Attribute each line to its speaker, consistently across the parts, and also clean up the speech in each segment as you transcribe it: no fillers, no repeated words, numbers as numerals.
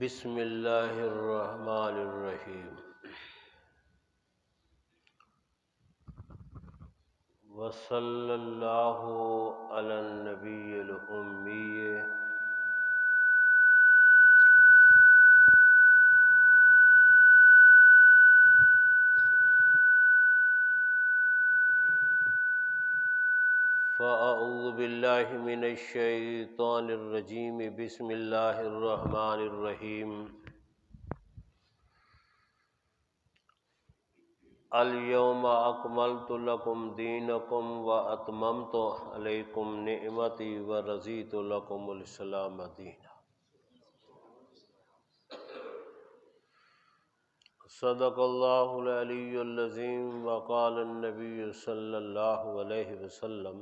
Speaker 1: بسم اللہ الرحمن الرحیم وصلی اللہ علی النبی الامی فاعوذ باللہ من الشیطان الرجیم بسم اللہ الرحمن الرحیم الیوم اکملت لکم دینکم واتممت علیکم نعمتی ورضیت لکم الاسلام دینا۔ صدق اللہ العلی العظیم وقال النبی صلی اللہ علیہ وسلم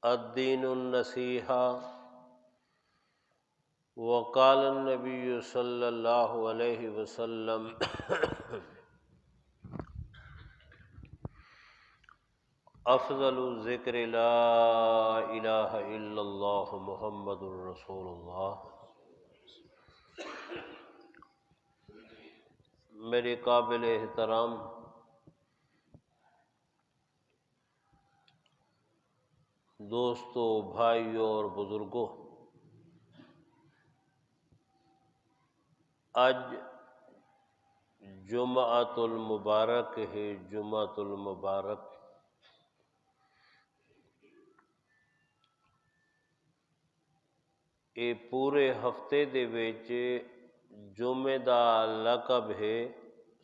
Speaker 1: الدین النصیحہ، وقال النبی صلی اللہ علیہ وسلم افضل ذکر لا الہ الا اللہ محمد الرسول اللہ۔ میرے قابل احترام دوستو، بھائیوں اور بزرگوں، آج جمعۃ المبارک ہے، جمعۃ المبارک۔ یہ پورے ہفتے دے وچ جمعے دا لقب ہے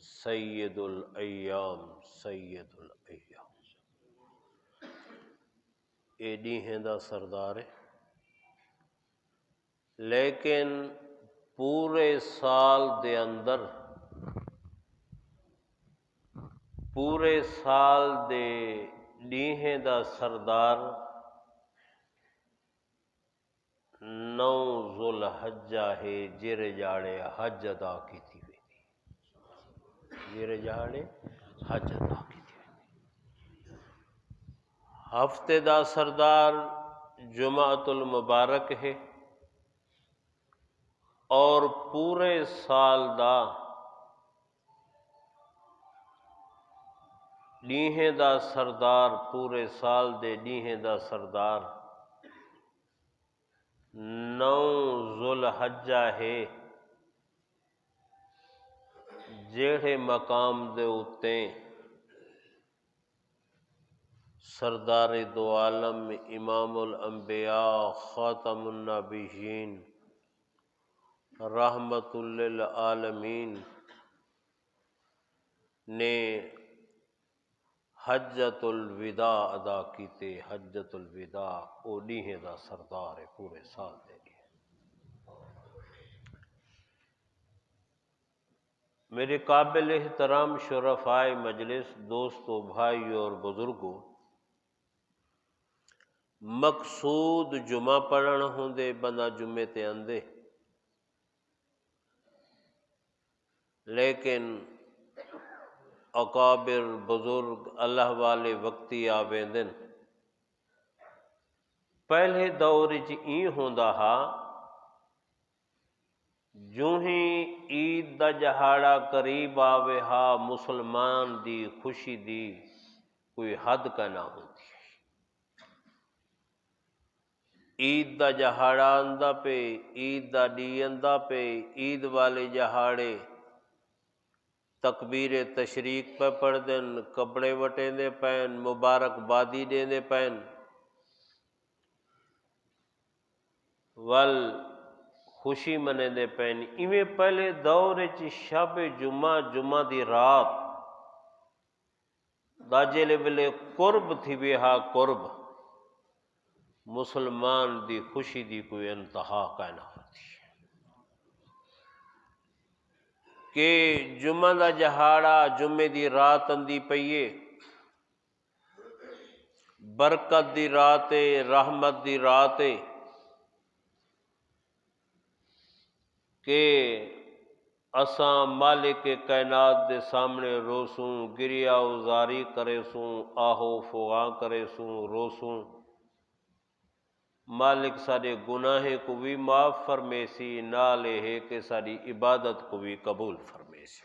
Speaker 1: سید الایام، سید الایام۔ یہ ڈیہں دا سردار ہے، لیکن پورے سال دے اندر، پورے سال دے ڈیہں دا سردار 9 ذوالحجہ ہے، جڑے جاڑے حج ادا کیتی ویندی، جڑے جاڑے حج ادا کیتی ویندی۔ ہفتے دا سردار جمعۃ المبارک ہے، اور پورے سال دا ڈیہں دا سردار، پورے سال دے ڈیہں دا سردار 9 ذوالحجہ ہے، جیڑے مقام دے اتے سردار دو عالم امام الانبیاء خاتم النبیین رحمت للعالمین نے حجۃ الوداع ادا کیتے۔ حجۃ الوداع او ڈیہں دا سردار ہے پورے سال دے لیے۔ میرے قابل احترام شرفائے مجلس، دوستو، بھائیوں اور بزرگوں، مقصود جمعہ پڑھن ہوندے، بندہ جمعے تے آندے، لیکن اکابر بزرگ اللہ والے وقتی آویندن۔ پہلے دور وچ این ہوندا ہا، جو ہی عید دا جہاڑا قریب آوے ہا، مسلمان دی خوشی دی کوئی حد کا نہ ہوندی۔ عید دا جہاڑا آندا پے، عید دا ڈی آندا پے، عید والے جہاڑے تکبیر تشریق پہ پڑھ دن، کپڑے وٹیندے پین، مبارکبادی دیندے پین، ول خوشی منیندے پین۔ ایویں پہلے دور وچ شب جمعہ، جمعہ دی رات دا جلے ویلے قرب تھی ویہا، قرب مسلمان دی خوشی دی کوئی انتہا کا نہ ہوتی کہ جمعہ دا جہاڑا، جمعے دی رات اندی پئیے، برکت دی رات ہے، رحمت دی رات ہے، کہ اساں مالک کائنات دے سامنے روسوں، گریا ازاری کرے سوں، آہو فغاں کرے سوں، روسوں، مالک سارے گناہیں کو بھی معاف فرمے سی، نال ہے کہ ساری عبادت کو بھی قبول فرمے سی۔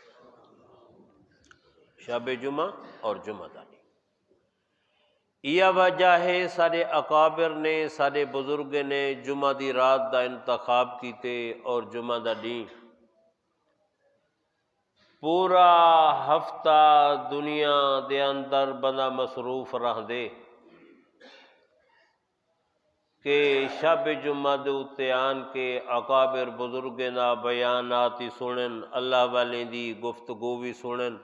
Speaker 1: شب جمعہ اور جمعہ دانی یہ وجہ ہے سارے اکابر نے، سارے بزرگ نے جمعہ دی رات دا انتخاب کیتے اور جمعہ دا دین پورا ہفتہ دنیا دے اندر بندہ مصروف رہ دے کہ شب جمعہ دے اتے آن کے اکابر بزرگ دا بیاناتی سنن، اللہ والے دی گفتگو بھی سنن،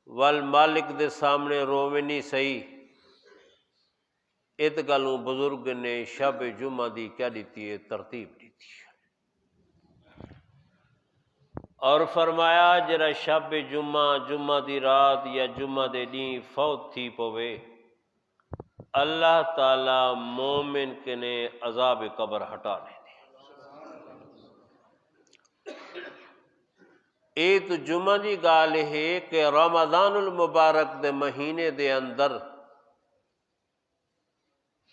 Speaker 1: والمالک دے سامنے رووے نہیں صحیح۔ ات گلوں بزرگ نے شب جمعہ دی کیا دیتی ہے؟ ترتیب دیتی ہے، اور فرمایا جرا شب جمعہ، جمعہ دی رات یا جمعہ دے دین فوت تھی پوے، اللہ تعالی مومن کے نے عذاب قبر ہٹا لے دے۔ ایک جمعہ دی گال ہے کہ رمضان المبارک دے مہینے دے اندر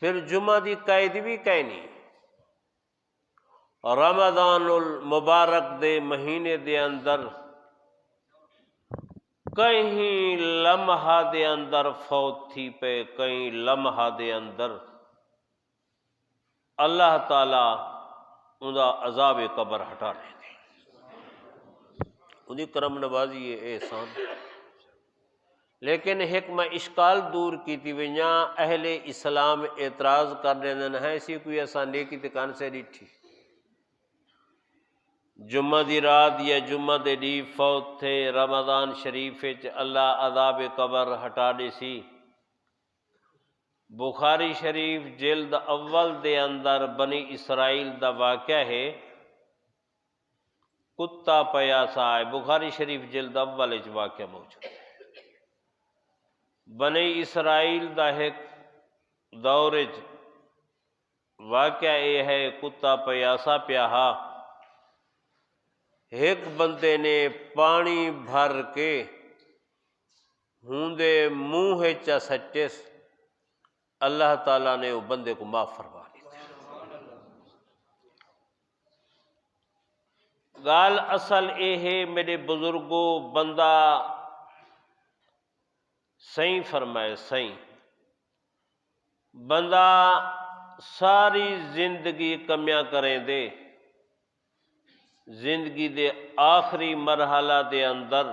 Speaker 1: پھر جمعہ دی قید بھی کہنی، رمضان المبارک دے مہینے دے اندر کہیں لمحہ دے اندر فوت تھی پہ، کہیں لمحہ دے اندر اللہ تعالیٰ انہا عذاب قبر ہٹا لے دے، انہی کرم نوازی ہے احسان۔ لیکن حکمہ اشکال دور کی تھی ونیا اہل اسلام اعتراض کر دینا ہے، اسی کوئی ایسا نیکی تکان سے ڈیٹھی جمعہ دی رات یا جمعہ دے دی فوت تھے رمضان شریف وچ، اللہ عذاب قبر ہٹا دی سی۔ بخاری شریف جلد اول دے اندر بنی اسرائیل دا واقعہ ہے، کتا پیاسا ہے، بخاری شریف جلد اول وچ واقعہ موجود ہے۔ بنی اسرائیل دا ایک دور وچ واقعہ یہ ہے، کتا پیاسا پیاہا، ایک بندے نے پانی بھر کے ہوندے منہ چا سٹس، اللہ تعالیٰ نے وہ بندے کو معاف فرما دیا۔ گال اصل یہ ہے میرے بزرگوں، بندہ صحیح فرمائے صحیح، بندہ ساری زندگی کمیاں کریں دے، زندگی دے آخری مرحلہ دے اندر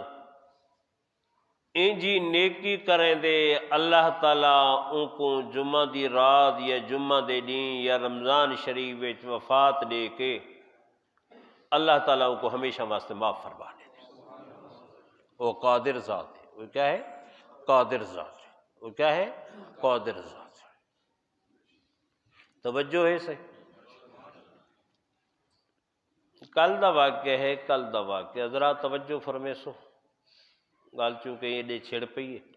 Speaker 1: انجی نیکی کریں دے، اللہ تعالیٰ ان کو جمعہ دی رات یا جمعہ دے دین یا رمضان شریف وچ وفات لے کے اللہ تعالیٰ ان کو ہمیشہ واسطے معاف فرما دے۔ وہ قادر ذات ہے، وہ کیا ہے؟ قادر ذات ہے، وہ کیا ہے؟ قادر ذات ہے۔ توجہ ہے صحیح؟ کل دا واقعہ ہے، کل دا واقعہ ذرا توجہ فرمے سو، گال چونکہ یہ دے چھڑ پئی ہے۔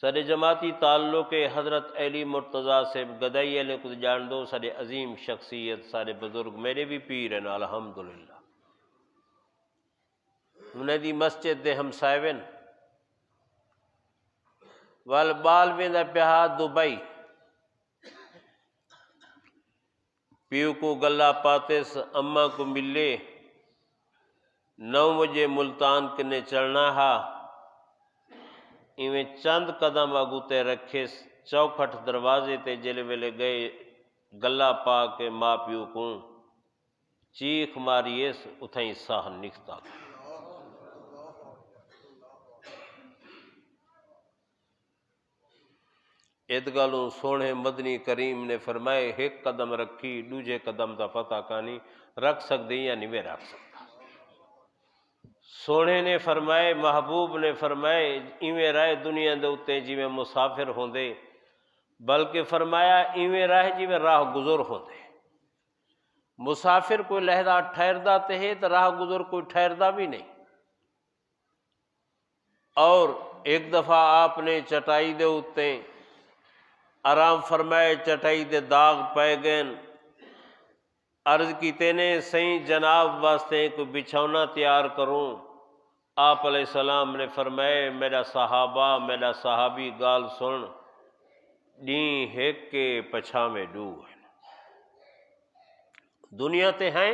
Speaker 1: سارے جماعتی تعلق حضرت علی مرتضیٰ سے گدائی علیہ کو جان دو، سارے عظیم شخصیت، سارے بزرگ میرے بھی پیر ہیں الحمدللہ۔ انہیں دی مسجد دے ہمسائیون والبال میں دا پیہا دبئی، پیو کو گلہ پاتس اماں کو ملے، 9 بجے ملتان کنے چلنا ہا، ایویں چند قدم اگوتے رکھے چوکھٹ دروازے تے جلے ویلے گئے، گلہ پا کے ماں پیو کو چیخ ماریس اتھائیں ساہ نکتا۔ ادگالوں سونے مدنی کریم نے فرمائے ایک قدم رکھی، دوجے قدم دا پتہ کانی رکھ سکتے یا نہیں میں رکھ سکتا۔ سونے نے فرمائے، محبوب نے فرمائے ایویں رائے دنیا دے اتے جی میں مسافر ہوندے، بلکہ فرمایا ایویں رائے جی میں راہ گزر ہوندے۔ مسافر کوئی لہدہ ٹھہردہ تے ہے تو راہ گزر کوئی ٹھہردہ بھی نہیں۔ اور ایک دفعہ آپ نے چٹائی دے اتے آرام فرمائے، چٹائی دے داغ پائے گئے، عرض کیتے نے سہی جناب واسطے کوئی بچھونا تیار کروں۔ آپ علیہ السلام نے فرمائے میرا صحابہ، میرا صحابی گال سن، ڈیں ہیک کے پچھا میں ڈو ہے، دنیا تے ہیں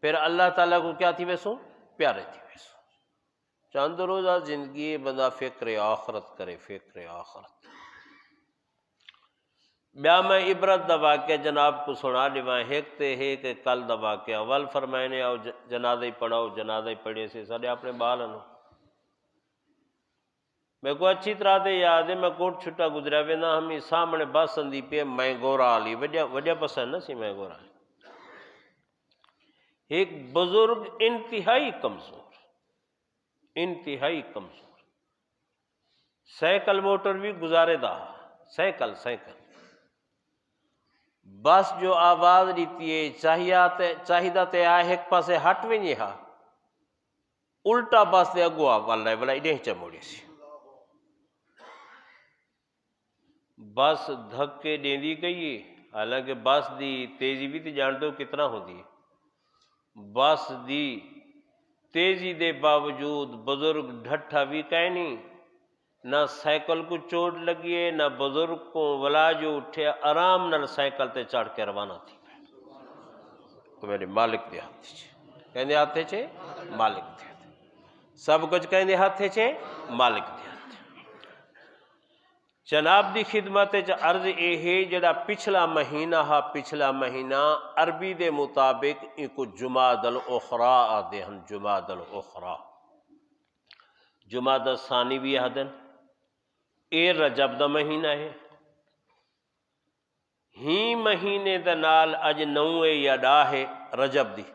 Speaker 1: پھر اللہ تعالیٰ کو کیا تھی ویسو پیارے تھی ویسو چند روزہ زندگی بندہ فکر آخرت کرے، فکر آخرت۔ بیا میں عبرت دا واقعہ جناب کو سنا دیواں، ایک تے ہے کہ کل دا واقعہ ول فرمائنے آؤ جنازہ پڑھاؤ، جنازہ پڑھے سے سارے اپنے بال انو میں کو اچھی طرح دے یاد ہے، میں کوٹ چھٹا گزرا وینا ہمیں سامنے بس اندی پہ میں گورا علی وجہ پسند نہ سی میں گورا علی، ایک بزرگ انتہائی کمزور سائیکل موٹر بھی گزارے دا، سائیکل بس جو آواز دیتی ہے چاہیدہ تے آئے ایک پاسے ہٹ بھی نہیں ہا الٹا بس دے اگو والا بلا ایڈے چموڑی سی بس دھکے دیں دی گئی، حالانکہ بس دی تیزی بھی تے جان دو کتنا ہو دی، بس دی تیزی دے باوجود بزرگ ڈھٹا بھی کہیں نہیں، نہ سائیکل کو چوٹ لگی ہے نہ بزرگ کو، ولا جو اٹھے آرام نہ سائیکل تے چڑھ کے روانہ تھی تو میرے مالک دے ہاتھ چھے کہندے ہاتھے چھے مالک دے ہاتھ، سب کچھ کہندے ہاتھے چھے مالک دے ہاتھ۔ جناب دی خدمت عرض اے ہے جڑا پچھلا مہینہ عربی دے مطابق ان کو جمادی الاخری آدھے ہن، جمادی الاخری، جمادی الثانی بھی آدھن، اے رجب دا مہینہ ہے، ہی مہینے دا نال اج 9 یا 10 ہے رجب دی،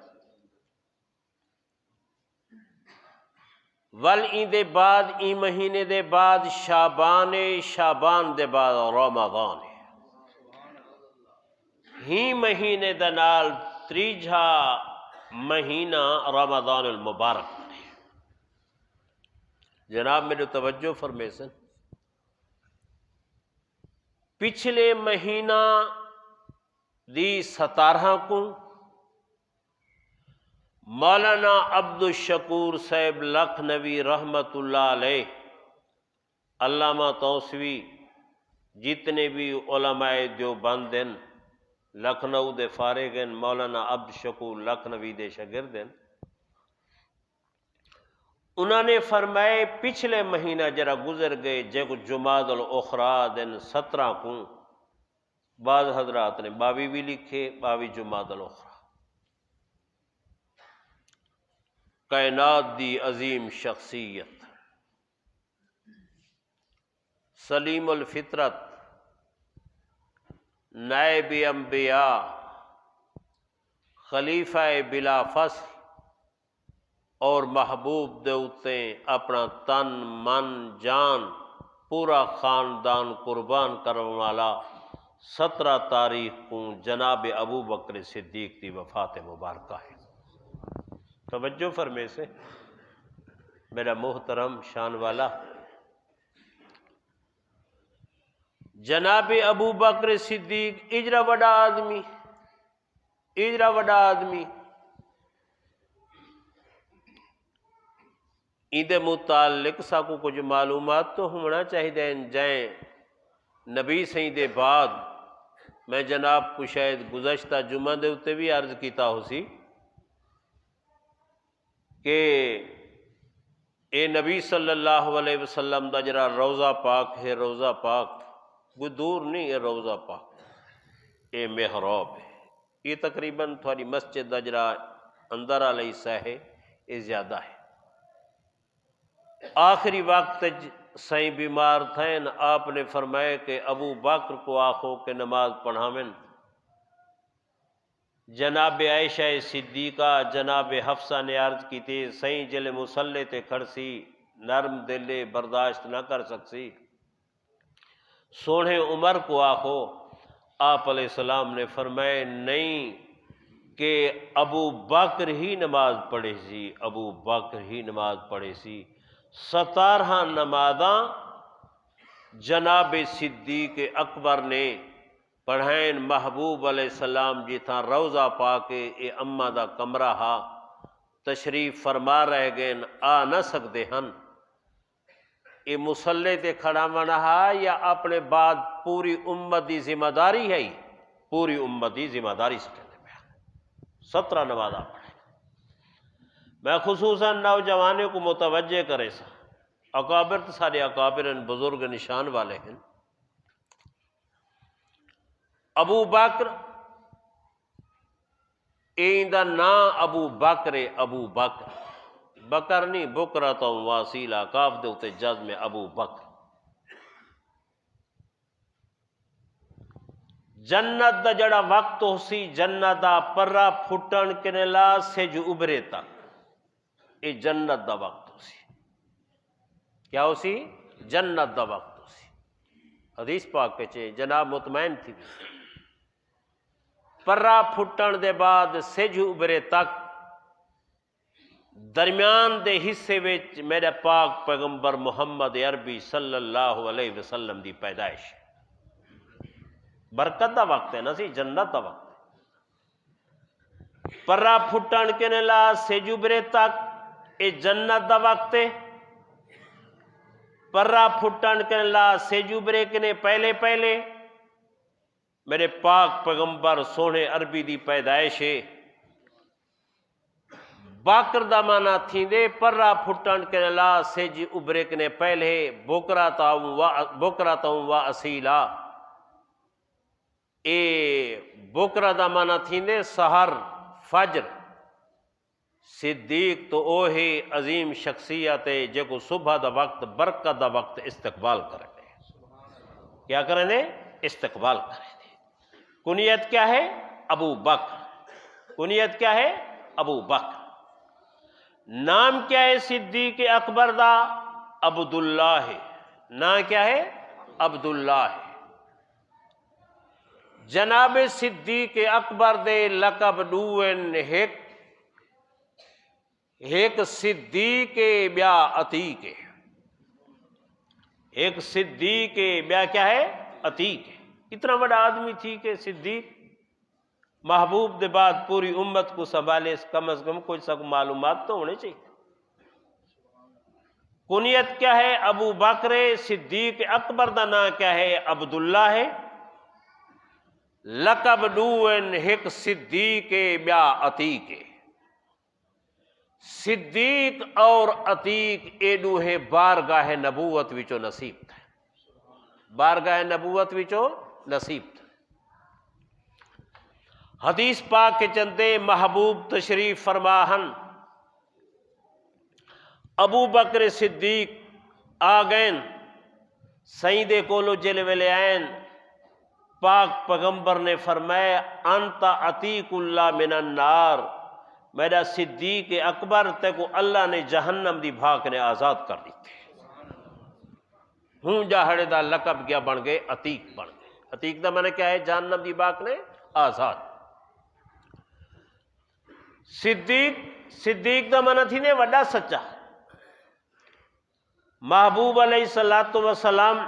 Speaker 1: ول این دے بعد این مہینے دے بعد شعبان ہے، شعبان دے بعد رمضان ہے، ہی مہینے دا نال تریجھا مہینہ رمضان المبارک ہے۔ جناب میرے توجہ فرمے سن، پچھلے مہینہ دی 17 کو مولانا عبد الشکور صاحب لکھنوی رحمت اللہ علیہ، علامہ توسوی، جتنے بھی علماء دیوبند ہیں لکھنؤ دے فارغ ہیں، مولانا عبد الشکور لکھنوی دے شاگرد ہیں، انہوں نے فرمائے پچھلے مہینہ جرا گزر گئے جو جمادی الاخری دن 17 کو، بعض حضرات نے 22 بھی لکھے، 22 جمادی الاخری، کائنات دی عظیم شخصیت، سلیم الفطرت، نائب انبیاء، خلیفہ بلا فصل اور محبوب دے اتے اپنا تن من جان پورا خاندان قربان کرنے والا 17 تاریخ کو جناب ابو بکر صدیق دی وفات مبارکہ ہے۔ توجہ فرمے سے میرا محترم شان والا، جناب ابو بکر صدیق اجرا وڈا آدمی، ایدے متعلق ساکو کچھ معلومات تو ہونا چاہیے جائیں نبی سہی دے بعد، میں جناب کو شاید گزشتہ جمعہ دے اتے بھی عرض کیتا ہو سی کہ اے نبی صلی اللہ علیہ وسلم دا جرا روضہ پاک ہے، روضہ پاک کوئی دور نہیں ہے، روضہ پاک اے محراب ہے، یہ تقریباً تھوڑی مسجد دا جرا اندر علیہ سا ہے، یہ زیادہ ہے۔ آخری وقت سائیں بیمار تھیں، آپ نے فرمایا کہ ابو بکر کو آخو کہ نماز پڑھاویں، جناب عائشہ صدیقہ جناب حفصہ نے عرض کی تھی سائیں جلے مسلح تے کھڑسی نرم دلے برداشت نہ کر سکسی، سونے عمر کو آخو، آپ علیہ السلام نے فرمایا نہیں کہ ابو بکر ہی نماز پڑھے سی، ابو بکر ہی نماز پڑھے سی، 17 نمازاں جناب صدیق اکبر نے پڑھائیں، محبوب علیہ السلام جتھا روضہ پاکے اے اماں دا کمرہ ہا، تشریف فرما رہ گئے آ نہ سکتے ہن، یہ مسلح تے کھڑا منہا یا اپنے بعد پوری امت دی ذمہ داری ہے؟ پوری امت دی ذمہ داری سے کہتے ہیں 17 نمازاں پڑھے۔ میں خصوصاً نوجوانوں کو متوجہ کرے سا، اکابر تو سارے اکابر بزرگ نشان والے ہیں۔ ابو بکر ایندہ نا ابو بکر ابو بکر، بکر نہیں بکرتا واسیلہ کاف دے اتے جزم ابو بکر۔ جنت دا جڑا وقت ہو سی، جنت دا پرا پھٹن کنلا سج ابرے تک، یہ جنت دا وقت ہو سی۔ کیا ہو سی؟ جنت دا وقت ہو سی۔ حدیث پاک پہ جناب مطمئن تھی، پرا پھٹن دے بعد سج ابرے تک درمیان دے حصے وچ میرے پاک پیغمبر محمد عربی صلی اللہ علیہ وسلم دی پیدائش۔ برکت دا وقت ہے نا سی، جنت دا وقت ہے۔ پرا پھٹن کے نلا سج ابرے تک، اے جنت دا وقت ہے۔ پرا پھٹن کے نلا سج ابرے کے پہلے پہلے میرے پاک پیغمبر سونے عربی دی پیدائش ہے۔ باکر دا مانا تھیندے پرا پھٹن کے نلا سج ابرے کے پہلے بکرا و اصیلا، اے بکرا دا مانا تھیندے سحر فجر۔ صدیق تو اوہے عظیم شخصیت ہے جے کو صبح دا وقت برکت دا وقت استقبال کریں دے۔ کیا کریں دے؟ استقبال کریں دے۔ کنیت کیا ہے؟ ابو بکر۔ کنیت کیا ہے؟ ابو بکر۔ نام کیا ہے صدیق اکبر دا؟ عبداللہ ہے۔ نام کیا ہے؟ عبداللہ ہے۔ جناب صدیق اکبر دے لقب ڈوئن ایک صدیق بیا عتیق ہے۔ ایک صدیق بیا کیا ہے؟ عتیق ہے۔ اتنا بڑا آدمی تھی کہ صدیق محبوب دے بعد پوری امت کو سنبھالے، کم از کم کوئی سب معلومات تو ہونے چاہیے۔ کنیت کیا ہے؟ ابو بکر۔ صدیق اکبر دا نام کیا ہے؟ عبداللہ ہے۔ لقب ڈوئن ایک صدیق بیا عتیق ہے۔ صدیق اور عتیق ایڈو ہے بارگاہ نبوت وچو نصیب تھا۔ بارگاہ نبوت وچو نصیب تھا۔ حدیث پاک کے چندے محبوب تشریف فرماہن، ابو بکر صدیق آگین سیدے کولو جل ویلے آئین، پاک پیغمبر نے فرمایا انت عتیق اللہ من النار، میرا صدیق اکبر تے کو اللہ نے جہنم دی بھاک نے آزاد کر دی تھی۔ ہوں جاہڑے دا لقب کیا بن گئے؟ عتیق بن گئے۔ عتیق دا معنی کیا ہے؟ جہنم دی بھاک نے آزاد۔ صدیق دا معنی تھی نے وڈا سچا۔ محبوب علیہ السلام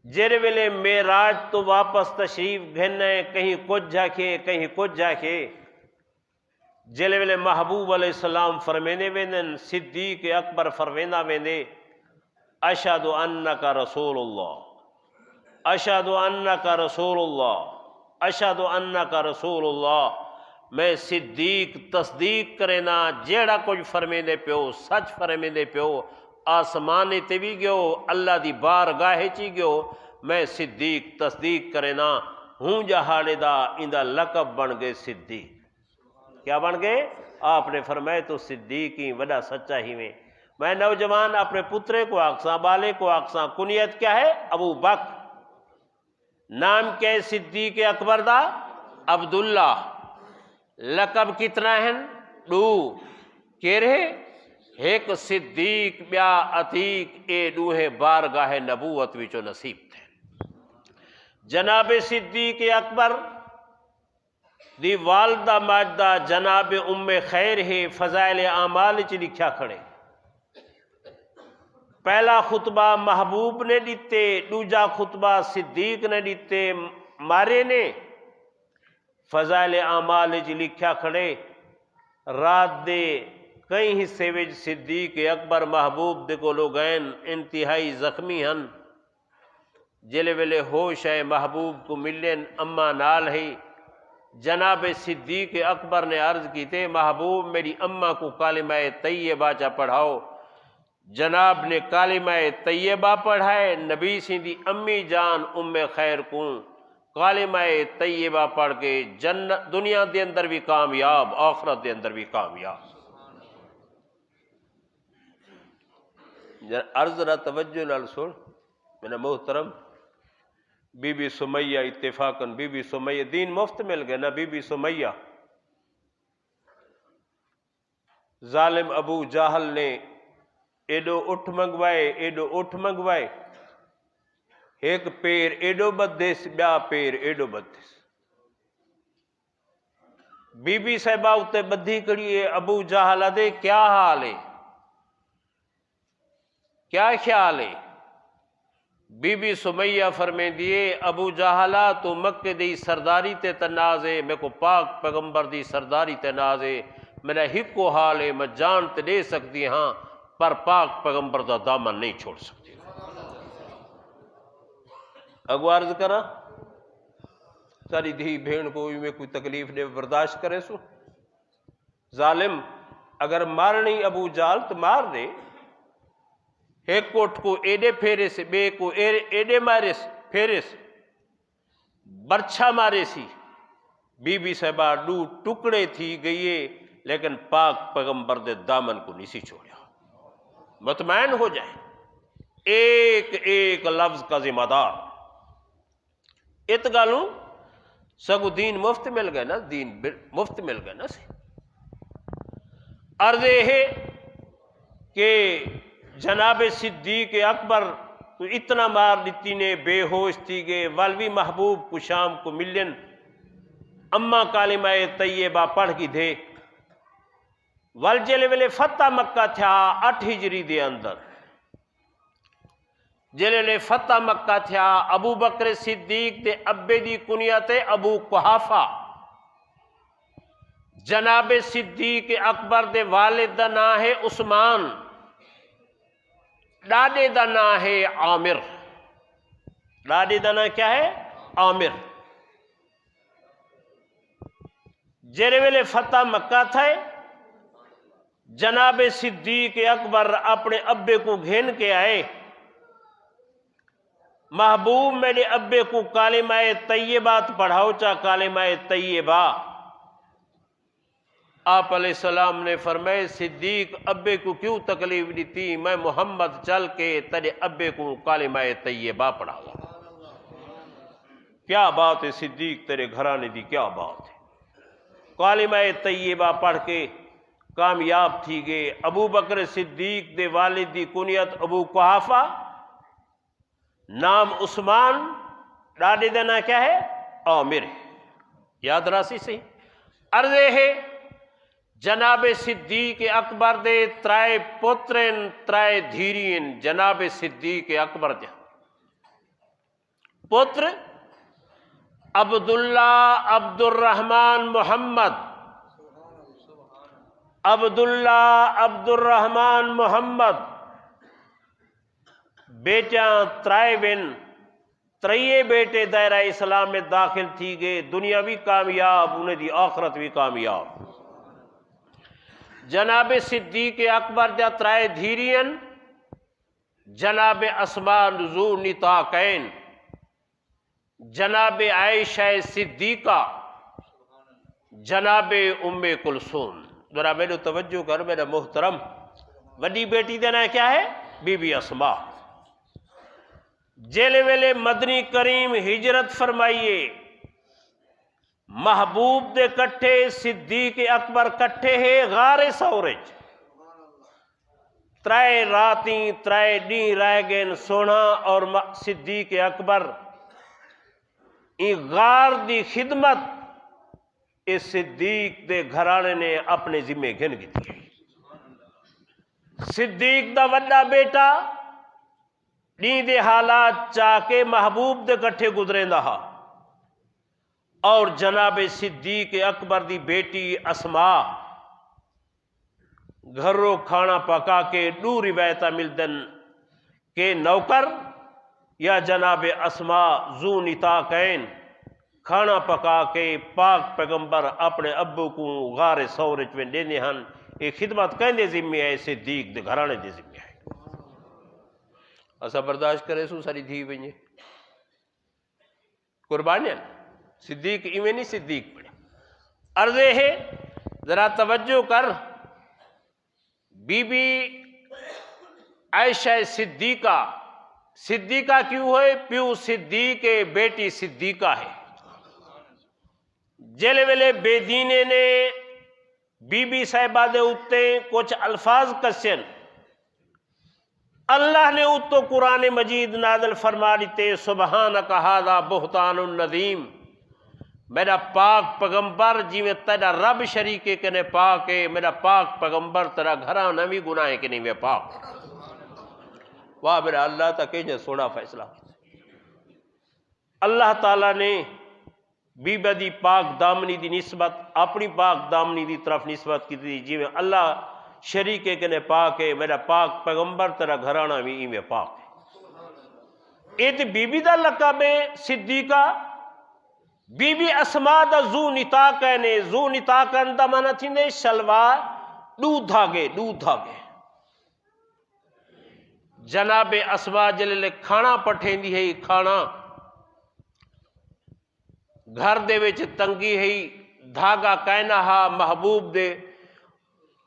Speaker 1: جیرے ویلے معراج تو واپس تشریف گھنے، کہیں کچھ جاکے کہیں کچھ جاکے، جیلے ویلے محبوب علیہ السلام فرمینے ویندن، صدیق اکبر فرمینا ویندے اشہد انک رسول اللہ، اشہد انک رسول اللہ، اشہد انک رسول اللہ۔ میں صدیق تصدیق کرینا جیڑا کچھ فرمیندے پیو سچ فرمیندے پیو، آسمانے تے بھی گیو اللہ دی بارگاہ چی گیو، میں صدیق تصدیق کرینا ہوں جہاڑے دا اندہ لقب بن گئے صدیق۔ کیا بن گئے؟ آپ نے فرمائے تو صدیق ہی وڈا سچا ہی میں نوجوان اپنے پترے کو آکساں، بالے کو آکساں، کنیت کیا ہے؟ ابو بکر۔ نام کیا ہے صدیق اکبر دا؟ عبداللہ۔ لقب کتنا ہیں؟ دو۔ کیرے؟ ایک صدیق بیا عتیق، اے دوہے بارگاہ نبوت وچو نصیب تھے۔ جناب صدیق اکبر دی والدہ ماجدہ جناب ام خیر ہے، فضائل اعمال چ لکھا کھڑے۔ پہلا خطبہ محبوب نے دیتے، دوجا خطبہ صدیق نے دیتے مارے نے۔ فضائل اعمال چ لکھا کھڑے رات دے کئی حصے وچ صدیق اکبر محبوب دے کولوں گئن انتہائی زخمی ہن جلے ویلے ہوش ہے محبوب کو ملن اما نال ہی جناب صدیق اکبر نے عرض کی تے محبوب میری اماں کو کلمہ طیبہ چا پڑھاؤ جناب نے کلمہ طیبہ پڑھائے نبی سندی امی جان ام خیر کو کلمہ طیبہ پڑھ کے جنت دنیا دے اندر بھی کامیاب آخرت دے اندر بھی کامیاب عرض ذرا توجہ نال سن میرا محترم بی بی سمیہ اتفاقاً بی بی سمیہ دین مفت مل گئے نا بی بی سمیہ ظالم ابو جہل نے ایڈو اٹھ منگوائے ایک پیر ایڈو بدیس بیا پیر ایڈو بدیس بی بی صاحبہ اتے بدھی کڑی ہے ابو جہل دے کیا حال ہے کیا خیال ہے بی بی سمیہ فرمیں دیے ابو جہلہ تو مکہ دی سرداری تے تنازے میں کو پاک پیغمبر دی سرداری تے نازے میرا ہک کو حال ہے میں جان تے دے سکتی ہاں پر پاک پیغمبر دا دامن نہیں چھوڑ سکتی اگو عرض کرا ساری دھی بھین کو میں کوئی تکلیف دے برداشت کرے سو ظالم اگر مارنی ابو جہل تو مار دے ایک کوٹ کو ایڈے پھیرے سے بے کو ایڈے مارے پھیرے سے برچھا مارے سی بی بی صاحبہ دو ٹکڑے تھی گئیے لیکن پاک پیغمبر دے دامن کو نہیں سی چھوڑیا مطمئن ہو جائیں ایک ایک لفظ کا ذمہ دار اتگالوں سگو دین مفت مل گئے نا دین مفت مل گئے نا سی عرض ہے کہ جناب صدیق اکبر تو اتنا مار دیتی نے بے ہوش تھی گئے والوی محبوب کو شام کو ملن اما کلمہ طیبہ پڑھ کی دے والجلے ویلے فتح مکہ تھا 8 ہجری دے اندر جلے فتح مکہ تھا ابو بکر صدیق دے ابے دی کنیت ابو قحافہ جناب صدیق اکبر دے والد دا نام ہے عثمان ڈاڈے دا نام ہے عامر ڈاڈے دا نام کیا ہے عامر جیرے ویلے فتح مکہ تھا جناب صدیق اکبر اپنے ابے کو گھین کے آئے محبوب میرے ابے کو کلمہ طیبات پڑھاؤ چا کلمہ طیبہ آپ علیہ السلام نے فرمائے صدیق ابے کو کیوں تکلیف دیتی میں محمد چل کے تیرے ابے کو کلمہ طیبہ پڑھاؤں کیا بات ہے صدیق تیرے گھرانے دی کیا بات ہے کلمہ طیبہ پڑھ کے کامیاب تھی گئے ابو بکر صدیق دے والد دی کنیت ابو قحافہ نام عثمان ڈاڈے دینا کیا ہے عامر یاد راسی سے عرض ہے جناب صدیق اکبر دے ترائے پترن ترائے دھیرین جناب صدیق اکبر دے پتر عبداللہ عبد الرحمن محمد عبداللہ عبد الرحمن محمد بیٹیاں ترائے بن تریے بیٹے دائرہ اسلام میں داخل تھی گئے دنیا بھی کامیاب انہیں دی آخرت بھی کامیاب جناب صدیق اکبر جا ترائے دھیرین جناب اسماء ذو نطاقین جناب عائشہ صدیقہ جناب ام کلثوم ذرا میرے توجہ کر میرا محترم وڈی بیٹی دینا کیا ہے بی بی اسماء جیلے ویلے مدنی کریم ہجرت فرمائیے محبوب دے کٹھے صدیق اکبر کٹھے ہے غار سورج ترائے راتیں ترائے ڈیں رہ گئن سونا اور صدیق اکبر غار دی خدمت اس صدیق دے گھرانے نے اپنے ذمہ گھن کی تھی صدیق دا وڈا بیٹا ڈیں دے حالات چاہ کے محبوب دے کٹھے گزریں دہا اور جناب صدیق اکبر دی بیٹی اسماء گھروں کھانا پکا کے دو روایتہ ملدن کہ نوکر یا جناب اسما ذو نطاقین کھانا پکا کے پاک پیغمبر اپنے ابو کو غار سورج میں دینے ہن ایک خدمت کہنے ذمہ ہے صدیق دے گھرانے دے ذمہ ہے اسا برداشت کرے سو ساری دھی ونجے قربانیاں صدیق ایویں نہیں صدیق پڑے عرضے ہے ذرا توجہ کر بی بی عائشہ صدیقہ کیوں ہے پیو صدیق بیٹی صدیقہ ہے جیلے ویلے بے دینے نے بی بی صاحبہ دے اتے کچھ الفاظ کسین اللہ نے اتو قرآن مجید نازل فرما دیتے سبحانک ھذا بہتان النظیم میرا پاک پیغمبر جی میں تیرا رب شریکے کنے پاک ہے میرا پاک پیغمبر تیرا گھرا نوی گناہ کے نہیں میں پاک واہ میرا اللہ تک جو سوڑا فیصلہ اللہ تعالیٰ نے بی بدی پاک دامنی دی نسبت اپنی پاک دامنی دی طرف نسبت کی دی جی میں اللہ شریکے کنے پاک ہے میرا پاک پیغمبر تیرا گھرانا بھی میں پاک ہے ایت بی بی دا لقب صدیقہ بی بی اسما دا ذو نطاقین دا مانا تھیندے شلوار دو دھاگے جناب اسما جلے کھانا پٹھیں دی ہے کھانا گھر دے وچ تنگی ہے دھاگا کہنا ہا محبوب دے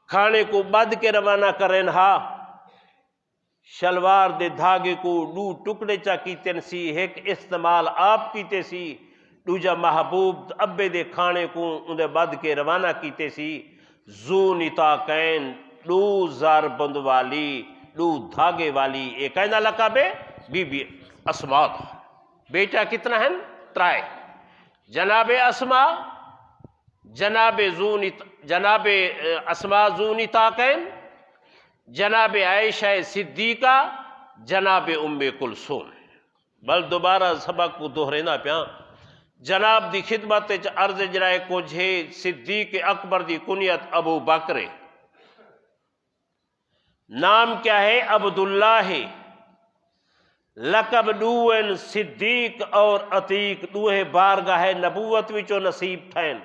Speaker 1: کھانے کو بد کے روانہ کریں ہا شلوار دے دھاگے کو دو ٹکڑے چا کیتن سی ایک استعمال آپ کیتے سی دوجا محبوب ابے دے کھانے کو اندے بد کے روانہ کیتے سی ذو نطاقین دو زار بند والی دو دھاگے والی ایک اینا لقب ہے بی بی اسما بیٹا کتنا ہیں ترائے جناب اسما جناب اسما ذو نطاقین جناب عائشہ صدیقہ جناب ام کلثوم بل دوبارہ سبق کو دہرینا پیا جناب دی خدمت عرض جرائے کو جھے صدیق اکبر دی کنیت ابو بکر نام کیا ہے عبداللہ ہے لقب دوئن صدیق اور عتیق دوہے بارگاہ نبوت وچو نصیب تھین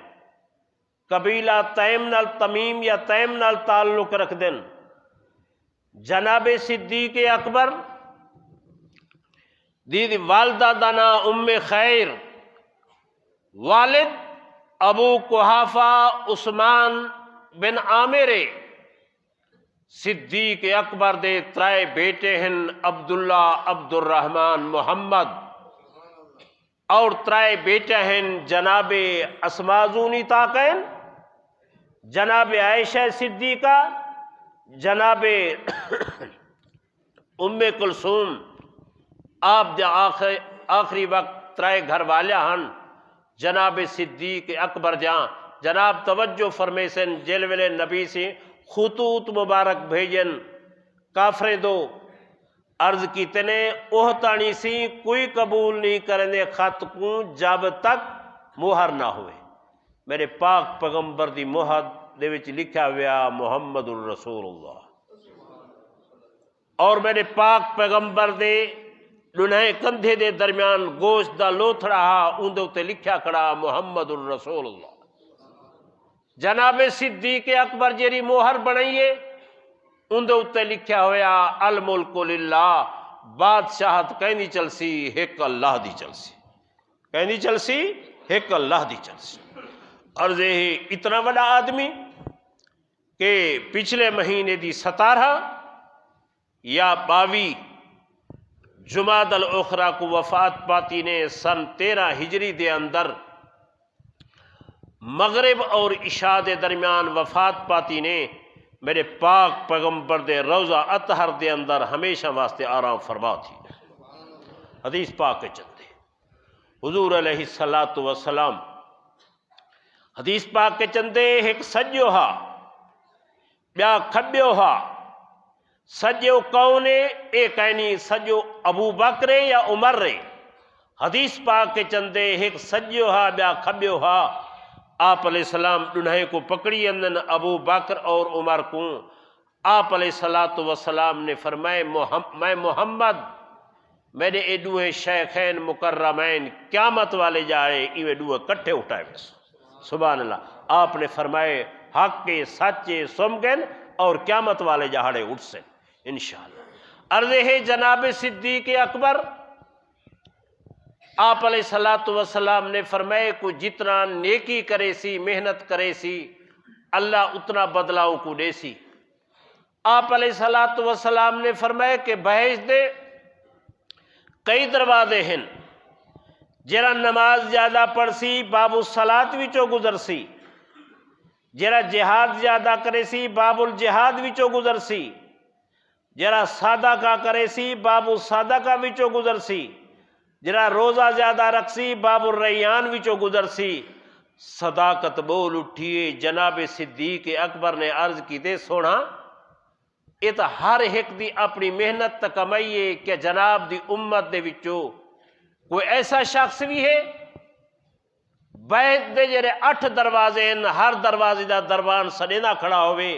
Speaker 1: قبیلہ تیم نال تمیم یا تیم نال تعلق رکھ دن جناب صدیق اکبر دیدی والدہ دانا ام خیر والد ابو قحافہ عثمان بن عامر صدیق اکبر دے ترائے بیٹے ہیں عبداللہ عبد الرحمن محمد اور ترائے بیٹے ہیں جناب اسما ذو نطاقین جناب عائشہ صدیقہ جناب ام کلثوم آپ دے آخری وقت ترائے گھر والے ہن جناب صدیق اکبر جہاں جناب توجہ فرمیسن جیل ویلے نبی سے خطوط مبارک بھیجن کافریں دو عرض کی تنے اوہتانی سی کوئی قبول نہیں کرنے خط کو جب تک مہر نہ ہوئے میرے پاک پیغمبر دی مہر دے وچ لکھا ہوا محمد الرسول اللہ اور میرے پاک پیغمبر دے دنائے کندھے دے درمیان گوشت دا لوتھڑا ہا اندے تے لکھا کھڑا محمد الرسول اللہ جناب صدیق اکبر جیری موہر بنائیے اندے تے لکھا ہویا الملک للہ بادشاہت کہیں نہیں چلسی ایک اللہ دی چلسی کہیں نہیں چلسی ایک اللہ دی چلسی عرض ہے اتنا بڑا آدمی کہ پچھلے مہینے دی 17 یا 22 جمادی الاخرى کو وفات پاتی نے سن 13 ہجری دے اندر مغرب اور عشاء دے درمیان وفات پاتی نے میرے پاک پیغمبر دے روضہ اطہر دے اندر ہمیشہ واسطے آرام فرما تھی حدیث پاک کے چلتے حضور علیہ السلام حدیث پاک کے چندے ایک سجو ہا بیا کھبیو ہا سجو کونے ایک اینی سجو ابو بکر یا عمر رے حدیث پاک کے چندے ایک سجو ہا بیا کھبیو ہا آپ علیہ السلام دنہیں کو پکڑی اندن ابو بکر اور عمر کو آپ علیہ الصلوۃ والسلام نے فرمائے میں محمد میرے اے دوے شیخین مکرمین قیامت والے جائے ایوے دوے کٹھے اٹھائے بس سبحان اللہ. آپ نے فرمائے حق کے سچے سمگن اور قیامت والے جہاڑے اٹھ سے انشاءاللہ. عرض ہے جناب صدیق اکبر آپ علیہ الصلوۃ والسلام نے فرمائے کو جتنا نیکی کرے سی محنت کرے سی اللہ اتنا بدلاؤ کو دے سی. آپ علیہ الصلوۃ والسلام نے فرمائے کہ بحث دے کئی دروازے ہیں. جرا نماز زیادہ پڑھ سی باب الصلاۃ وچوں گزر سی، جرا جہاد زیادہ کرے سی باب الجہاد وچوں گزر سی، جرا صدقہ کرے سی باب الصدقہ وچوں گزر سی، جرا روزہ زیادہ رکھ سی باب الریان وچوں گزر سی. صداقت بول اٹھیے جناب صدیق اکبر نے عرض کی تے سونا یہ تو ہر ایک دی اپنی محنت تک کمائیے کہ جناب دی امت دے وچوں کوئی ایسا شخص بھی ہے بیت دے جڑے 8 دروازے ہیں ہر دروازے دا دربان سڈینا کھڑا ہوئے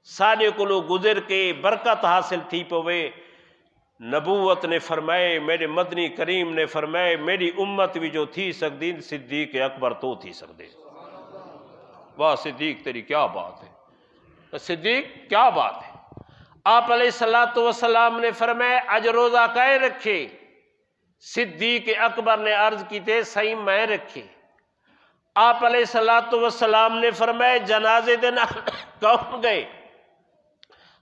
Speaker 1: ساڈے کولو گزر کے برکت حاصل تھی پوے. نبوت نے فرمائے میرے مدنی کریم نے فرمائے میری امت بھی جو تھی سکتی صدیق اکبر تو تھی سکتے. واہ صدیق تیری کیا بات ہے، صدیق کیا بات ہے. آپ علیہ الصلوۃ والسلام نے فرمایا اج روزہ کائے رکھے؟ صدیق اکبر نے عرض کی تے صحیح میں رکھے. آپ علیہ الصلوۃ والسلام نے فرمایا جنازے دن کون گئے؟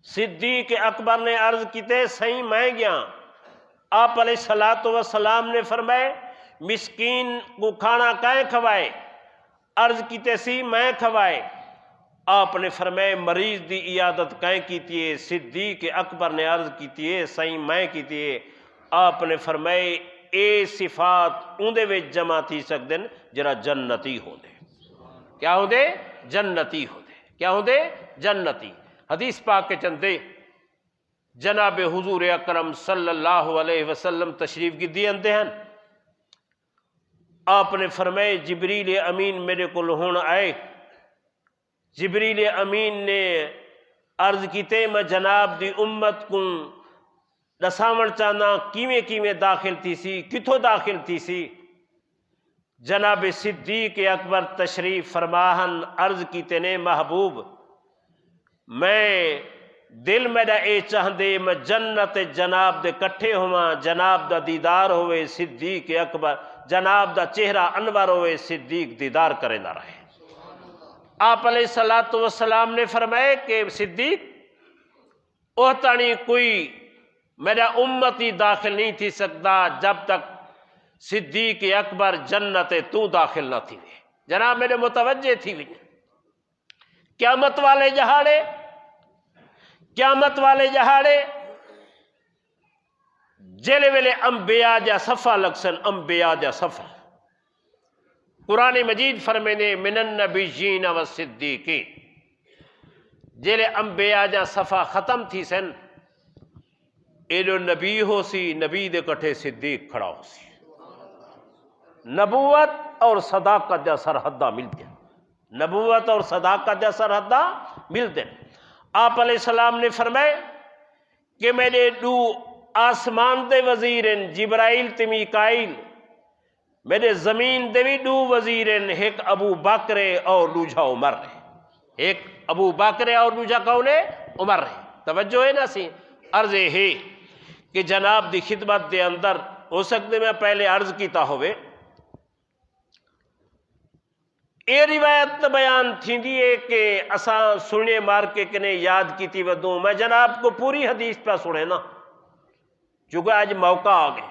Speaker 1: صدیق اکبر نے عرض کی تے صحیح میں گیا. آپ علیہ الصلوۃ والسلام نے فرمایا مسکین کو کھانا کائے کھوائے؟ عرض کی تے سی میں کھوائے. آپ نے فرمایا مریض دی عیادت کائیں کیتی ہے؟ صدیق اکبر نے عرض کیتی ہے صحیح میں کیتی ہے. آپ نے فرمایا اے صفات اندے وچ جمع تھی سکدن جرا جنتی ہو دے. کیا ہو دے؟ جنتی ہو دے. کیا ہو دے؟ جنتی. حدیث پاک کے چندے جناب حضور اکرم صلی اللہ علیہ وسلم تشریف کی دی اندے ہیں. آپ نے فرمایا جبریل امین میرے کو ہون آئے. جبریل امین نے عرض کیتے میں جناب دی امت کو دساون چاہنا کیویں کیویں داخل تھی سی کتھوں داخل تھی سی. جناب صدیق اکبر تشریف فرماہن عرض کیتے نے محبوب میں دل میرا اے چاہندے میں جنت جناب دے کٹھے ہواں جناب دا دیدار ہوئے. صدیق اکبر جناب دا چہرہ انور ہوئے صدیق دیدار کرے نہ رہے. آپ علیہ الصلوۃ والسلام نے فرمایا کہ صدیق اوہتانی کوئی میرا امتی داخل نہیں تھی سکتا جب تک صدیق اکبر جنت تو داخل نہ تھی. جناب میرے متوجہ تھی بھی قیامت والے جہاڑے قیامت والے جہاڑے جیلے ویلے انبیاء جا صفا لگسن انبیاء جا صفا. قرآن مجید فرمینے من النبیین والصدیقین جیلے انبیاء جا صفا ختم تھی سن ایلو نبی ہو سی نبی دے کٹھے صدیق کھڑا ہو سی. نبوت اور صداقت جا سرحدہ ملتے ہیں. نبوت اور صداقت جا سرحدہ ملتے ہیں. آپ علیہ السلام نے فرمائے کہ میرے دو آسمان دے وزیر ہیں جبرائیل تے میکائیل میرے زمین دے بھی دو وزیر ہیں ایک ابو بکر اور دوجا عمر ہے. ایک ابو بکر اور دوجا کون ہے؟ عمر ہے. توجہ ہے نا سی. عرض ہے کہ جناب دی خدمت دے اندر ہو سکتے میں پہلے عرض کیتا ہوئے اے روایت بیان تھی دیئے کہ اساں سنے مار کے کنے یاد کیتی ودوں میں جناب کو پوری حدیث پہ سنے نا چونکہ آج موقع آگئے.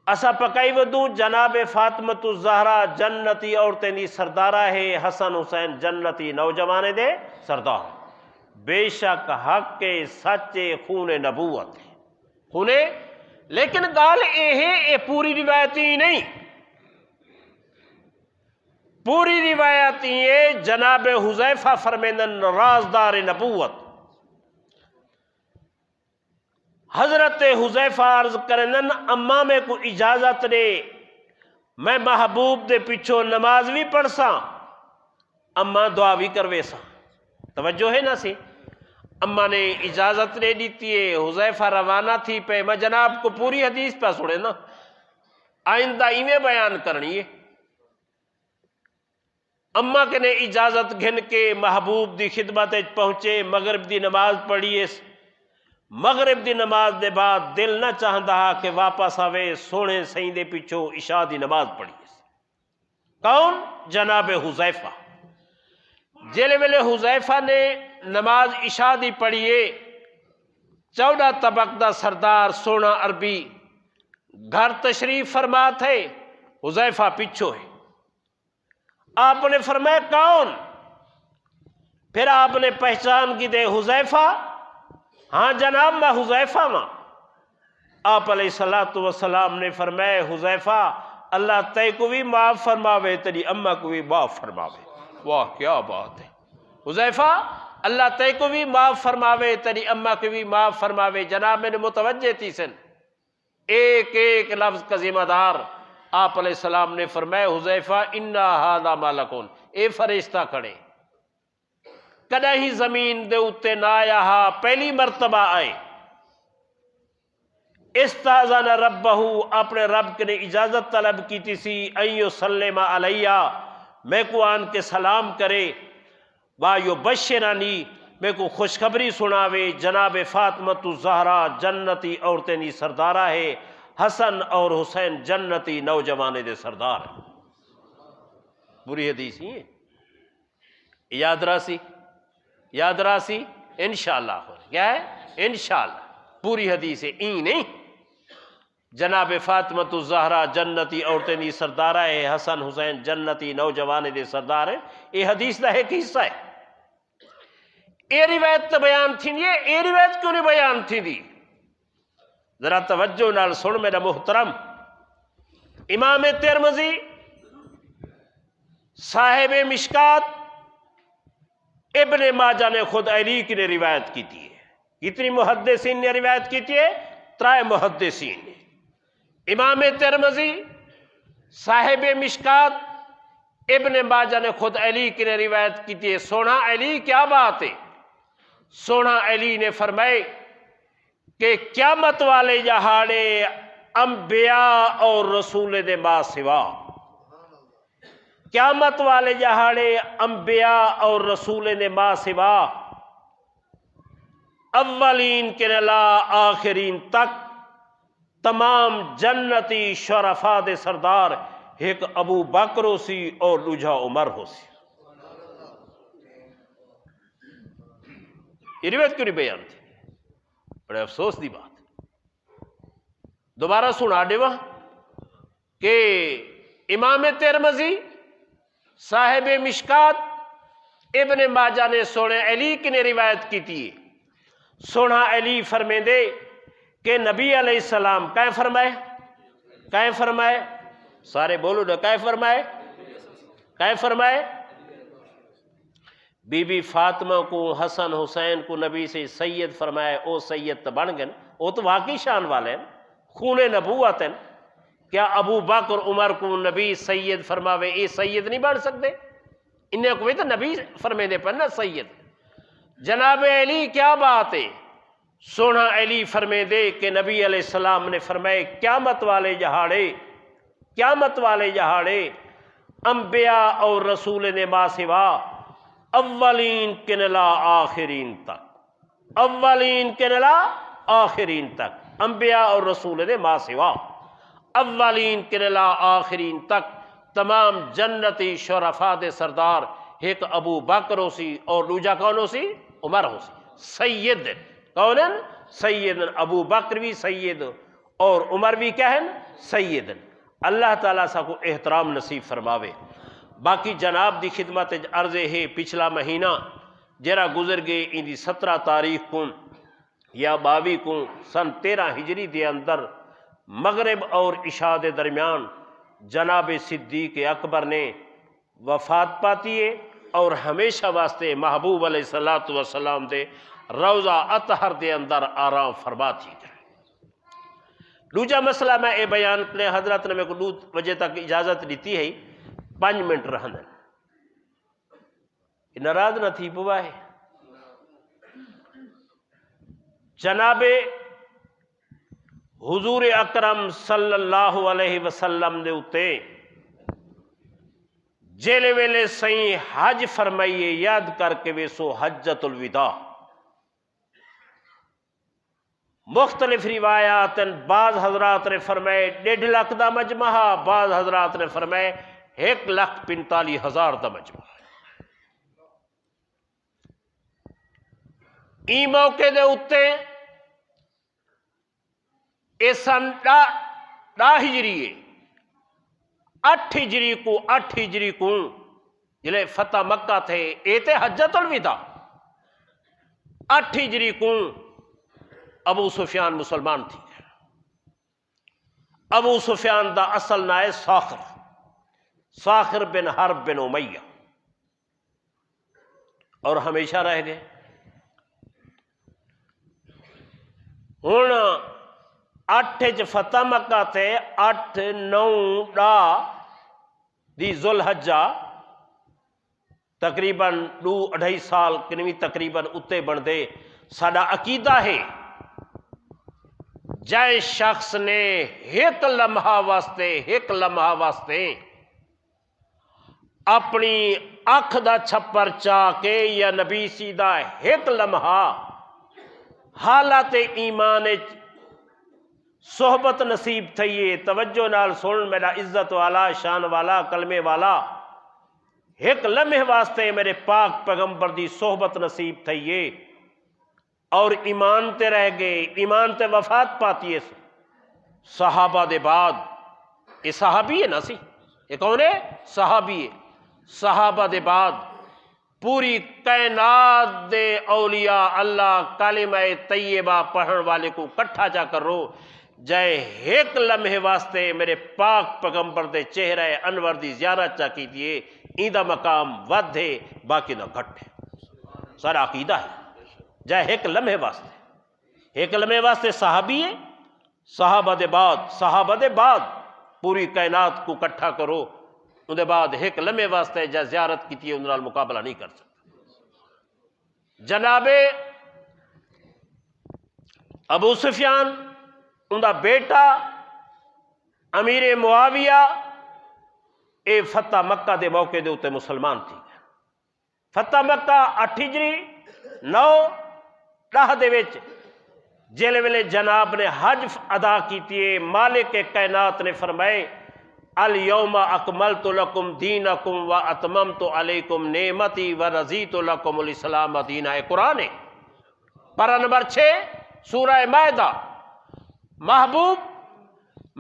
Speaker 1: اسا پکائی ودوں جناب فاطمۃ الزہرا جنتی عورتیں دی سردارہ ہے حسن حسین جنتی نوجوانے دے سردار. بے شک حق کے سچے خون نبوت ہے خونے. لیکن گال اے پوری روایتی نہیں. پوری روایت یہ جناب حذیفہ فرمیندن رازدار نبوت حضرت حذیفہ عرض کرنن اما میں کو اجازت دے میں محبوب دے پیچھو نماز بھی پڑھ سا اما دعا بھی کروے سا. توجہ ہے نا سی؟ اما نے اجازت دے دیتی ہے، حذیفہ روانہ تھی پہ، میں جناب کو پوری حدیث پہ سنے نا، آئندہ ایویں بیان کرنی ہے۔ اما کے نے اجازت گھن کے محبوب دی خدمت پہنچے، مغرب دی نماز پڑھیے، مغرب دی نماز دے بعد دل نہ چاہتا کہ واپس آوے، سونے سائیں دے پیچھو عشاء دی نماز پڑھیے۔ کون؟ جناب حذیفہ۔ جیلے ویلے حذیفہ نے نماز عشاء دی پڑھیے، 14 طبق دا سردار سونا عربی گھر تشریف فرما تھے، حذیفہ پیچھو ہے۔ آپ نے فرمایا کون؟ پھر آپ نے پہچان کی دے حذیفہ؟ ہاں جناب میں حذیفہ ماں۔ آپ علیہ السلام نے فرمایا حذیفہ اللہ تے کو بھی معاف فرماوے، تیری اماں کو بھی معاف فرماوے۔ واہ کیا بات ہے حذیفہ، اللہ تے کو بھی معاف فرماوے، تیری اماں کو بھی معاف فرماوے۔ جناب میں نے متوجہ تھی سن، ایک ایک لفظ کا ذمہ دار۔ آپ علیہ السلام نے فرمایا حذیفہ انا ھذا ملکون، اے فرشتہ کھڑے، کدے ہی زمین دے اتے نہ آیا ہا، پہلی مرتبہ آئے۔ استاذن ربہ، اپنے رب کے نے اجازت طلب کی تھی سی، ان یسلم علیہ، میں کو آن کے سلام کرے، وا یبشرنی، میں کو خوشخبری سناوے، جناب فاطمۃ الزہرا جنتی عورتیں دی سردارہ ہے، حسن اور حسین جنتی نوجوانے دے سردار۔ پوری حدیث ہی ہے، یاد راسی، یاد راسی انشاءاللہ کیا ہے؟ انشاءاللہ پوری حدیث ہے، این نہیں۔ جناب فاطمۃ الزہرا جنتی عورتیں دی سردارہ ہے، حسن حسین جنتی نوجوانے دے سردار ہے۔ یہ حدیث دا ایک حصہ ہے۔ یہ روایت تو بیان تھی، یہ روایت کیوں نہیں بیان تھی دی؟ ذرا توجہ نال سن میرا محترم۔ امام ترمذی صاحب مشکات ابن ماجہ نے خود علی کی نے روایت کی تھی ہے۔ کتنی محدثین نے روایت کی تھی ہے؟ 3 محدثین نے۔ امام ترمذی صاحب مشکات ابن ماجہ نے خود علی کی نے روایت کی تھی ہے۔ سونا علی کیا بات ہے؟ سونا علی نے فرمائے کہ قیامت والے جہاڑے انبیاء اور رسول دے ما سوا، قیامت والے جہاڑے انبیاء اور رسول نے ما سوا، اولین کے لا آخرین تک تمام جنتی شرفاء دے سردار ایک ابو بکر ہو سی اور دوجا عمر ہو سی۔ یہ روایت کیوں نہیں بیان تھی؟ بڑے افسوس دی بات۔ دوبارہ سنا دے وہاں کہ امام ترمذی صاحب مشکات ابن ماجہ نے سونے علی کی نے روایت کی تھی۔ سونا علی فرمے دے کہ نبی علیہ السلام کیا فرمائے؟ کیا فرمائے؟ سارے بولو نا، کیا فرمائے؟ کیا فرمائے؟ بی بی فاطمہ کو حسن حسین کو نبی سے سید فرمائے، او سید تو بن گئے، وہ تو واقعی شان والے ہیں، خون نبوت ہیں۔ کیا ابو بکر عمر کو نبی سید فرماوے، اے سید نہیں بن سکتے؟ انہیں کوئی تو نبی فرمے دے پر نا سید۔ جناب علی کیا بات ہے؟ سونا علی فرمے دے کہ نبی علیہ السلام نے فرمائے قیامت والے جہاڑے، قیامت والے جہاڑے انبیاء اور رسول نے ما سوا، اولین کے نلا آخرین تک، اولین کے نلا آخرین تک، انبیاء اور رسول نے ما سوا، اولین کے نلا آخرین تک تمام جنتی شرفاء دے سردار ایک ابو بکر ہو سی اور دوجا کون ہو سی؟ عمر ہو سی۔ سید کون ہیں؟ سید۔ ابو بکر بھی سید اور عمر بھی کیا ہیں؟ سید۔ اللہ تعالیٰ سا کو احترام نصیب فرماوے۔ باقی جناب دی خدمت عرض ہے، پچھلا مہینہ جرا گزر گئے ان دی 17 تاریخ کو یا 22 کو سن 13 ہجری دے اندر مغرب اور عشاء دے درمیان جناب صدیق اکبر نے وفات پاتی ہے اور ہمیشہ واسطے محبوب علیہ السلام دے روضہ اطہر دے اندر آرام فرما تھی جائے۔ دوجا مسئلہ میں اے بیان کرنے، حضرت نے میں کو 2 بجے تک اجازت دیتی ہے، 5 منٹ رہنا، ناراض نہ تھی پوا ہے، جناب حضور اکرم صلی اللہ علیہ وسلم دے اتے جیلے ویلے سائیں حج فرمائیے یاد کر کے ویسو حجت الوداع. مختلف روایات بعض حضرات نے فرمائے 1.5 لاکھ دا مجمع، بعض حضرات نے فرمائے 1,45,000 دا مجمع. ای موقع دے اتے اے سن 10 ہجری ہے، 8 ہجری کو جلے فتح مکہ تھے اے تے حجت الوداع. 8 ہجری کو ابو سفیان مسلمان تھی. ابو سفیان دا اصل نائے ساخر بن حرب بن امیہ، اور ہمیشہ رہ گئے. ہن 8 فتح مکہ تھے، 8 9 10 دی ذوالحجہ تقریباً 2-2.5 سال کنویں تقریباً اتے بن دے. ساڈا عقیدہ ہے جائے شخص نے ایک لمحہ واسطے اپنی اکھ دا چھپر چاہ کے یا نبی سیدھا ایک لمحہ حالات ایمان صحبت نصیب تھئیے. توجہ نال سن میرا عزت والا شان والا کلمے والا، ایک لمحے واسطے میرے پاک پیغمبر دی صحبت نصیب تھئیے اور ایمان تے رہ گئے، ایمان تے وفات پاتی ہے. صحابہ دے بعد یہ صحابی ہے نا سی، یہ کون ہے؟ صحابی ہے. صحابہ دے بعد پوری کائنات دے اولیاء اللہ کلمہ طیبہ پڑھن والے کو کٹھا جا کر رو جائے ایک لمحے واسطے میرے پاک پیغمبر دے چہرہ انور دی زیارت چا کی دیے. ایندہ مقام ود ہے باقی نہ گھٹ ہے. سارا عقیدہ ہے جائے ایک لمحے واسطے صحابی ہے. صحابہ دے بعد پوری کائنات کو کٹھا کرو، ان دے بعد ایک لمحے واسطے جا زیارت کی تھی انہوں نے مقابلہ نہیں کر سکتا. جناب ابو سفیان ان دا بیٹا امیر معاویہ اے فتح مکہ دے موقع دے اتے مسلمان تھی. فتح مکہ 8 ہجری 9-10 دے وچ جیلے ویلے جناب نے حج ادا کیتی. مالک کائنات نے فرمائے الیوم اکملت لکم دینکم و اتممت علیکم نعمتی و رضیت لکم الاسلام دینا. قرآن پارہ نمبر 6 سورہ مائدہ. محبوب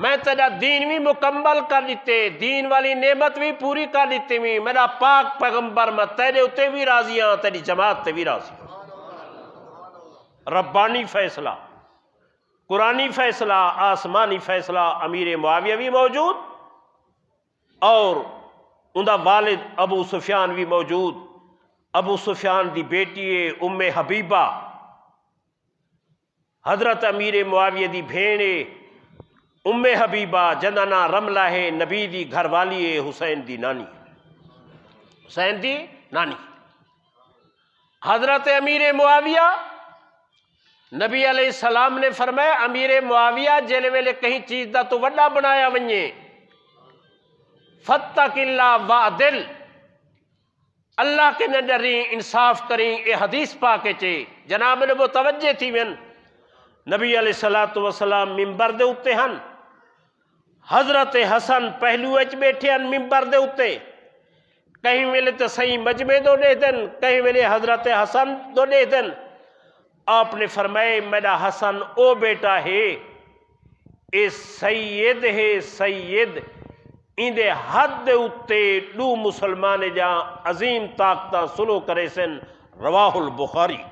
Speaker 1: میں تیرا دین بھی مکمل کر دیتے، دین والی نعمت بھی پوری کر دیتے بھی. میرا پاک پیغمبر میں تیرے اتے بھی راضی ہاں، تیری جماعت تے بھی راضی ہاں. ربانی فیصلہ، قرآنی فیصلہ، آسمانی فیصلہ. امیر معاویہ بھی موجود اور ان دا والد ابو سفیان بھی موجود. ابو سفیان دی بیٹی ام حبیبہ حضرت امیر معاویہ دی بھیڑے ام حبیبہ جندا نا رملہ ہے، نبی دی گھر والی ہے، حسین دی نانی. حضرت امیر معاویہ نبی علیہ السلام نے فرمایا امیر معاویہ جیلے ویلے کہیں چیز دا تو وڈا بنایا ونجے، فتق اللہ وعدل، اللہ کے نہ ڈریں انصاف کریں. اے حدیث پاکے چے جناب نے متوجہ تھی ون. نبی علیہ السلام ممبر دے اتے ہن، حضرت حسن پہلو اچ بیٹھے ہن ممبر دے اتے. کہیں ویلے تو صحیح مجمع دو دے دن، کہیں ویلے حضرت حسن دو دے دن. آپ نے فرمائے میرا حسن او بیٹا ہے، اے سید ہے، سید. اندے حد دے اتے 2 مسلمان جا عظیم طاقتہ سلو کرے سن. رواہ البخاری.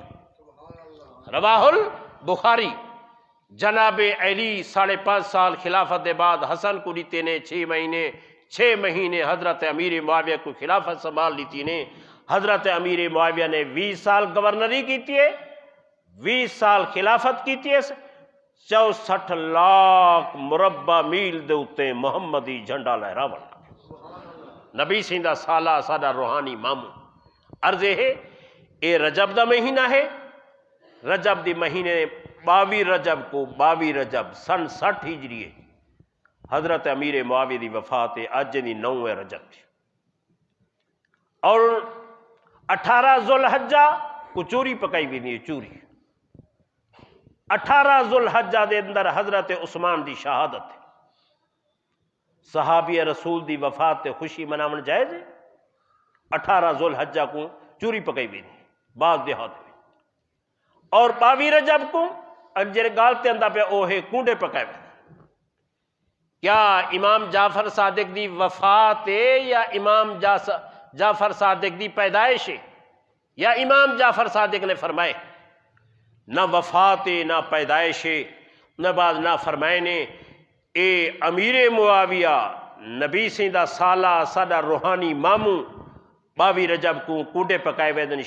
Speaker 1: جناب علی 5.5 سال خلافت دے بعد حسن کو دیتے نے 6 مہینے حضرت امیر معاویہ کو خلافت سنبھال لیتی نے. حضرت امیر معاویہ نے 20 سال گورنری کیتی ہے، 20 سال خلافت کیتی ہے. 64 لاکھ مربع میل دے اتے محمدی جھنڈا لہراون. نبی سیندہ سالہ سادہ روحانی ماموں. عرض ہے اے رجب دا مہینہ ہے، رجب دی مہینے 22 رجب کو 22 رجب سن 60 ہجری ہے حضرت امیر معاویہ دی وفات ہے اج دی 9 رجب تھی اور 18 ذوالحجہ کو چوری پکائی بھی نہیں چوری 18 ذوالحجہ دے اندر حضرت عثمان دی شہادت ہے صحابی رسول دی وفات تے خوشی مناون جائز ہے 18 ذوالحجہ کو چوری پکائی بھی نہیں بعض دیہات میں اور 22 رجب کو انجر گالتے اندہ پہ اوہے کونڈے پکائے ہوئے کیا امام جعفر صادق دی وفات ہے یا امام جعفر صادق دی پیدائش ہے یا امام جعفر صادق نے فرمائے نہ وفات ہے نہ پیدائش ہے نہ بعد نہ فرمائے نے اے امیر معاویہ نبی سیدہ سالہ سادہ روحانی ماموں 22 رجب کو کونڈے پکائے ہوئے